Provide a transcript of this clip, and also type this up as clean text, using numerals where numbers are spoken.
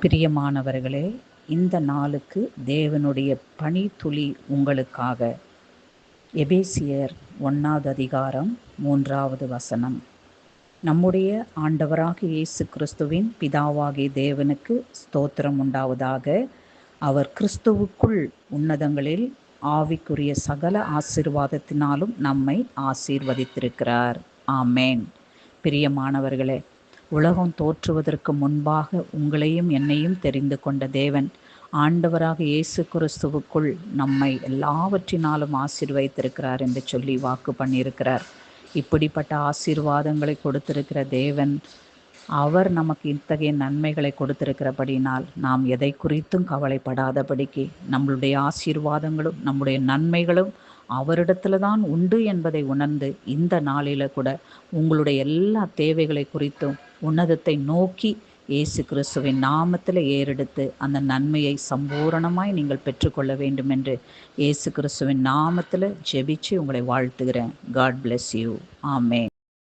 பிரியமானவர்களே, இந்த நாளுக்கு தேவனுடைய பணித்துளி உங்களுக்காக. எபேசியர் 1வது அதிகாரம் 3வது வசனம். நம்முடைய ஆண்டவராகிய இயேசு கிறிஸ்துவின் பிதாவாகிய தேவனுக்கு ஸ்தோத்திரம் உண்டாவதாக. அவர் கிறிஸ்துவுக்குள் உன்னதங்களில் ஆவிக்குரிய சகல ஆசீர்வாதத்தினாலும் நம்மை ஆசீர்வதித்திருக்கிறார். ஆமேன். பிரியமானவர்களே, உலகம் தோற்றுவதற்கு முன்பாக உங்களையும் என்னையும் தெரிந்து கொண்ட தேவன் ஆண்டவராக இயேசு கிறிஸ்துவுக்குள் நம்மை எல்லாவற்றினாலும் ஆசீர்வதித்திருக்கிறார் என்று சொல்லி வாக்கு பண்ணியிருக்கிறார். இப்படிப்பட்ட ஆசீர்வாதங்களை கொடுத்திருக்கிற தேவன், அவர் நமக்கு இத்தகைய நன்மைகளை கொடுத்திருக்கிறபடினால் நாம் எதை குறித்தும் கவலைப்படாதபடிக்கு நம்மளுடைய ஆசீர்வாதங்களும் நம்முடைய நன்மைகளும் அவரிடத்துல தான் உண்டு என்பதை உணர்ந்து இந்த நாளில கூட உங்களுடைய எல்லா தேவைகளை குறித்தும் உன்னதத்தை நோக்கி இயேசு கிறிஸ்துவின் நாமத்தில் ஏறெடுத்து அந்த நன்மையை சம்பூரணமாய் நீங்கள் பெற்றுக்கொள்ள வேண்டும் என்று இயேசு கிறிஸ்துவின் நாமத்தில் ஜெபிச்சு உங்களை வாழ்த்துகிறேன். God bless you. ஆமென்.